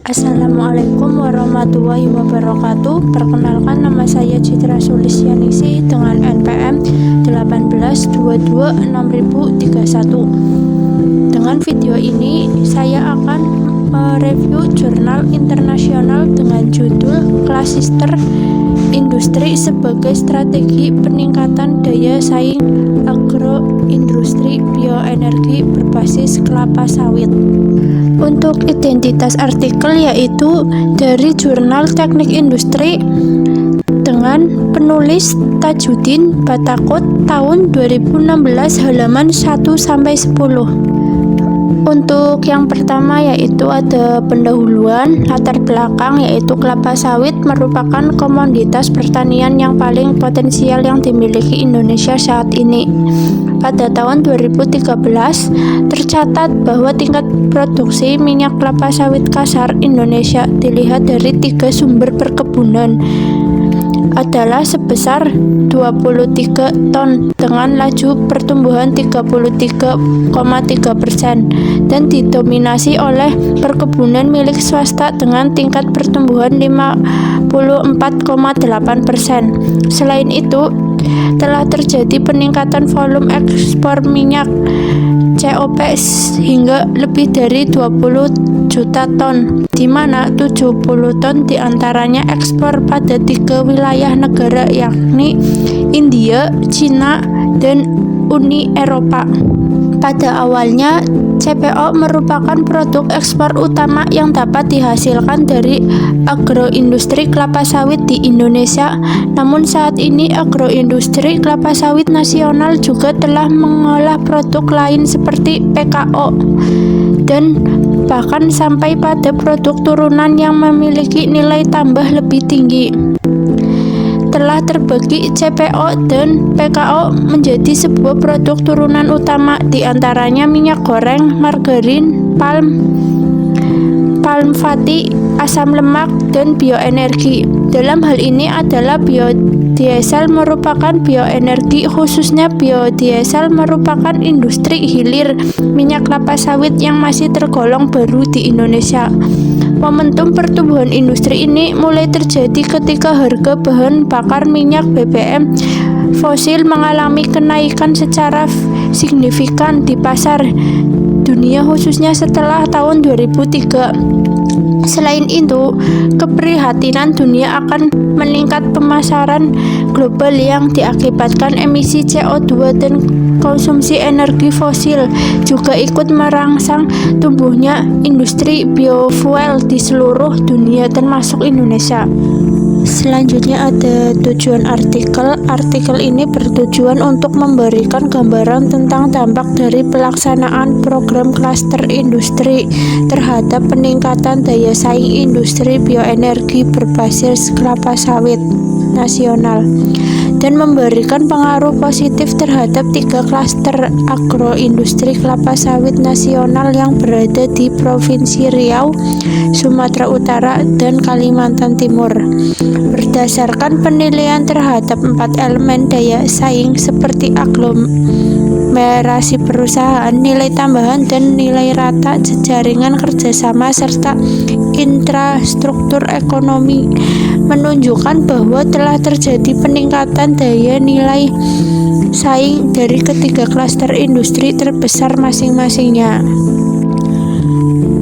Assalamualaikum warahmatullahi wabarakatuh. Perkenalkan, nama saya Citra Sulistianingsih dengan NPM 18226031. Dengan video ini saya akan mereview jurnal internasional dengan judul Kluster Industri sebagai Strategi Peningkatan Daya Saing Agroindustri Bioenergi Berbasis Kelapa Sawit. Untuk identitas artikel yaitu dari Jurnal Teknik Industri dengan penulis Tajudin Batakut tahun 2016 halaman 1-10. Untuk yang pertama yaitu ada pendahuluan, latar belakang, yaitu kelapa sawit merupakan komoditas pertanian yang paling potensial yang dimiliki Indonesia saat ini. Pada tahun 2013 tercatat bahwa tingkat produksi minyak kelapa sawit kasar Indonesia dilihat dari 3 sumber perkebunan adalah sebesar 23 ton dengan laju pertumbuhan 33,3% dan didominasi oleh perkebunan milik swasta dengan tingkat pertumbuhan 54,8%. Selain itu, telah terjadi peningkatan volume ekspor minyak COP hingga lebih dari 20 juta ton, di mana 70 ton diantaranya ekspor pada 3 wilayah negara yakni India, Cina, dan Uni Eropa. Pada awalnya, CPO merupakan produk ekspor utama yang dapat dihasilkan dari agroindustri kelapa sawit di Indonesia. Namun saat ini agroindustri kelapa sawit nasional juga telah mengolah produk lain seperti PKO dan bahkan sampai pada produk turunan yang memiliki nilai tambah lebih tinggi. Telah terbagi CPO dan PKO menjadi sebuah produk turunan utama, diantaranya minyak goreng, margarin, palm fatty, asam lemak, dan bioenergi. Dalam hal ini adalah biodiesel merupakan bioenergi, khususnya biodiesel merupakan industri hilir minyak kelapa sawit yang masih tergolong baru di Indonesia. Momentum pertumbuhan industri ini mulai terjadi ketika harga bahan bakar minyak BBM fosil mengalami kenaikan secara signifikan di pasar dunia khususnya setelah tahun 2003. Selain itu, keprihatinan dunia akan meningkat pemasaran global yang diakibatkan emisi CO2 dan konsumsi energi fosil juga ikut merangsang tumbuhnya industri biofuel di seluruh dunia termasuk Indonesia. Selanjutnya ada tujuan artikel. Artikel ini bertujuan untuk memberikan gambaran tentang dampak dari pelaksanaan program klaster industri terhadap peningkatan daya saing industri bioenergi berbasis kelapa sawit nasional dan memberikan pengaruh positif terhadap 3 klaster agroindustri kelapa sawit nasional yang berada di Provinsi Riau, Sumatera Utara, dan Kalimantan Timur. Berdasarkan penilaian terhadap 4 elemen daya saing seperti aglomerasi perusahaan, nilai tambahan dan nilai rata jaringan kerjasama serta infrastruktur ekonomi menunjukkan bahwa telah terjadi peningkatan daya nilai saing dari ketiga klaster industri terbesar masing-masingnya.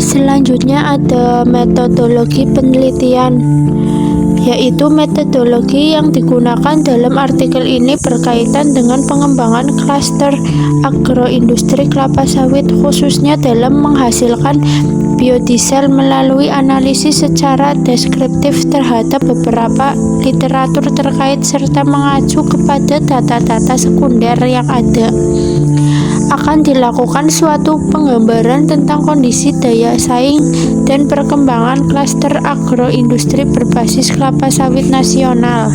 Selanjutnya ada metodologi penelitian, yaitu metodologi yang digunakan dalam artikel ini berkaitan dengan pengembangan klaster agroindustri kelapa sawit khususnya dalam menghasilkan biodiesel melalui analisis secara deskriptif terhadap beberapa literatur terkait serta mengacu kepada data-data sekunder yang ada. Akan dilakukan suatu penggambaran tentang kondisi daya saing dan perkembangan klaster agroindustri berbasis kelapa sawit nasional.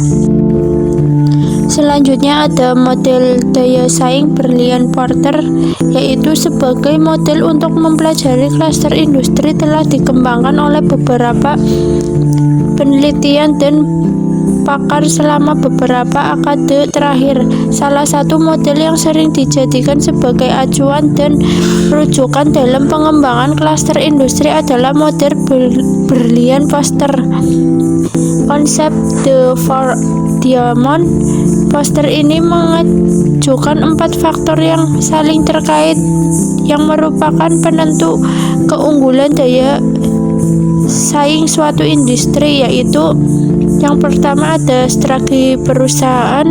Selanjutnya ada model daya saing Berlian-Porter, yaitu sebagai model untuk mempelajari klaster industri telah dikembangkan oleh beberapa penelitian dan pakar selama beberapa akade terakhir. Salah satu model yang sering dijadikan sebagai acuan dan rujukan dalam pengembangan klaster industri adalah model Berlian-Foster. Konsep The Four Diamond Foster ini mengajukan 4 faktor yang saling terkait yang merupakan penentu keunggulan daya saing suatu industri, yaitu yang pertama ada strategi perusahaan,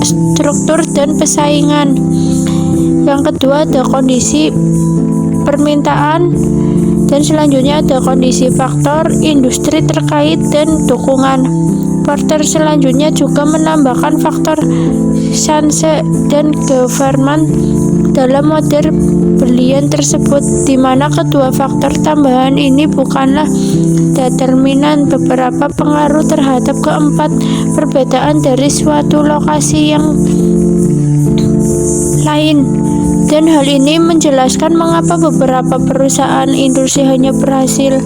struktur dan persaingan. Yang kedua ada kondisi permintaan, dan selanjutnya ada kondisi faktor industri terkait dan dukungan. Porter selanjutnya juga menambahkan faktor chance dan government dalam model Berlian tersebut, di mana kedua faktor tambahan ini bukanlah determinan. Beberapa pengaruh terhadap keempat perbedaan dari suatu lokasi yang lain, dan hal ini menjelaskan mengapa beberapa perusahaan industri hanya berhasil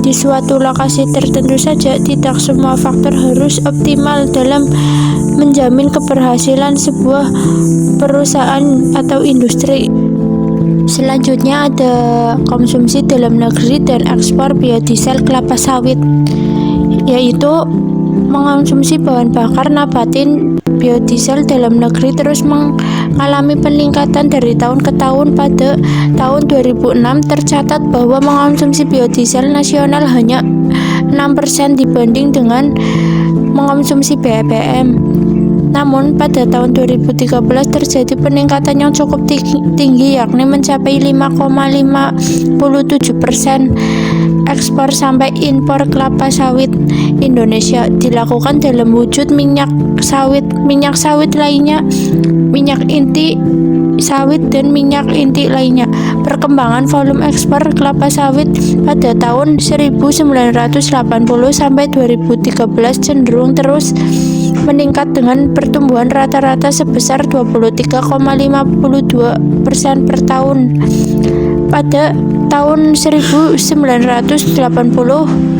di suatu lokasi tertentu saja. Tidak semua faktor harus optimal dalam menjamin keberhasilan sebuah perusahaan atau industri. Selanjutnya ada konsumsi dalam negeri dan ekspor biodiesel kelapa sawit, yaitu mengonsumsi bahan bakar nabati biodiesel dalam negeri terus mengalami peningkatan dari tahun ke tahun. Pada tahun 2006 tercatat bahwa mengonsumsi biodiesel nasional hanya 6% dibanding dengan mengonsumsi BBM. Namun pada tahun 2013 terjadi peningkatan yang cukup tinggi, yakni mencapai 5,57%. Ekspor sampai impor kelapa sawit Indonesia dilakukan dalam wujud minyak sawit lainnya, minyak inti sawit dan minyak inti lainnya. Perkembangan volume ekspor kelapa sawit pada tahun 1980 sampai 2013 cenderung terus meningkat dengan pertumbuhan rata-rata sebesar 23,52% per tahun. Pada tahun 1980,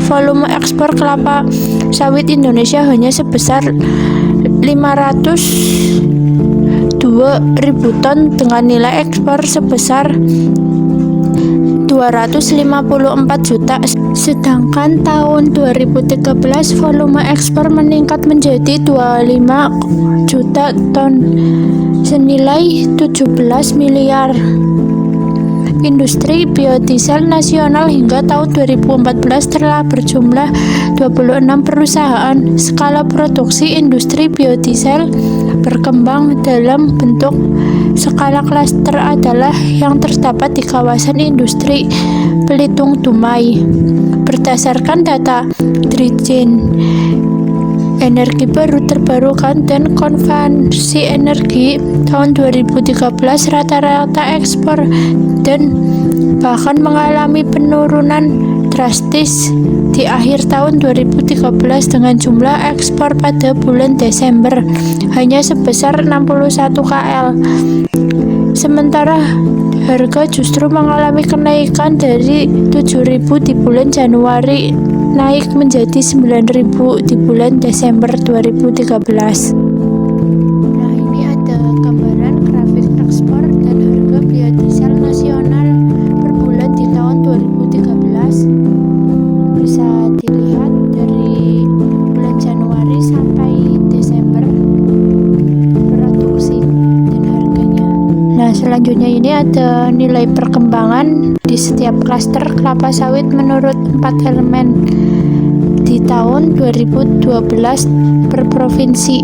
volume ekspor kelapa sawit Indonesia hanya sebesar 502.000 ton dengan nilai ekspor sebesar 254 juta. Sedangkan tahun 2013 volume ekspor meningkat menjadi 25 juta ton senilai 17 miliar. Industri biodiesel nasional hingga tahun 2014 telah berjumlah 26 perusahaan. Skala produksi industri biodiesel berkembang dalam bentuk skala klaster adalah yang terdapat di kawasan industri Belitung Dumai. Berdasarkan data Dirjen Energi Baru Terbarukan dan Konversi Energi tahun 2013, rata-rata ekspor dan bahkan mengalami penurunan drastis di akhir tahun 2013 dengan jumlah ekspor pada bulan Desember hanya sebesar 61 KL. Sementara harga justru mengalami kenaikan dari 7.000 di bulan Januari naik menjadi 9.000 di bulan Desember 2013. Nah, ini ada gambaran grafik ekspor dan harga biodiesel nasional per bulan di tahun 2013. Bisa dilihat dari bulan Januari sampai Desember produksi dan harganya. Nah, selanjutnya ini ada nilai perkembangan di setiap klaster kelapa sawit menurut 4 elemen di tahun 2012 per provinsi.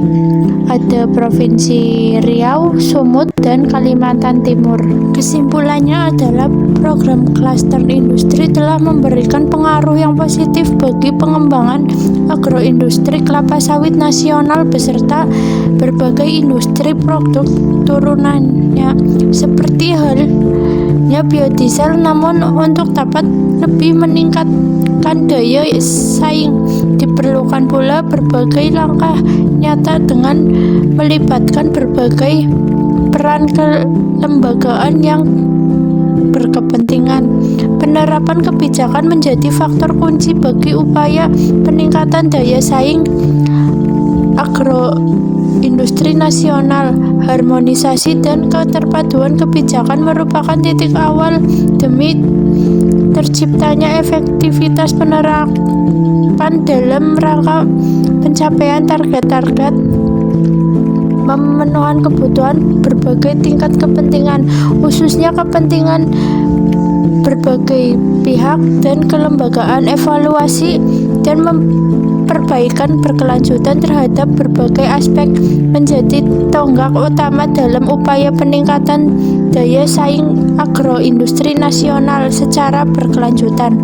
Ada Provinsi Riau, Sumut, dan Kalimantan Timur. Kesimpulannya adalah program klaster industri telah memberikan pengaruh yang positif bagi pengembangan agroindustri kelapa sawit nasional beserta berbagai industri produk turunannya seperti halnya biodiesel. Namun untuk dapat lebih meningkatkan daya saing diperlukan pula berbagai langkah nyata dengan melibatkan berbagai peran kelembagaan yang berkepentingan. Penerapan kebijakan menjadi faktor kunci bagi upaya peningkatan daya saing agroindustri nasional. Harmonisasi dan keterpaduan kebijakan merupakan titik awal demi terciptanya efektivitas penerapan dalam rangka pencapaian target-target memenuhi kebutuhan berbagai tingkat kepentingan, khususnya kepentingan berbagai pihak dan kelembagaan. Evaluasi dan perbaikan berkelanjutan terhadap berbagai aspek menjadi tonggak utama dalam upaya peningkatan daya saing agroindustri nasional secara berkelanjutan.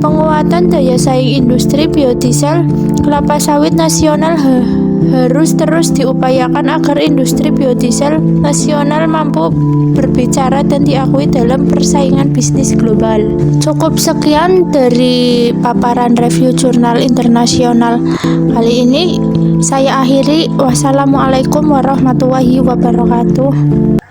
Penguatan daya saing industri biodiesel kelapa sawit nasional harus terus diupayakan agar industri biodiesel nasional mampu berbicara dan diakui dalam persaingan bisnis global. Cukup sekian dari paparan review jurnal internasional kali ini. Saya akhiri. Wassalamualaikum warahmatullahi wabarakatuh.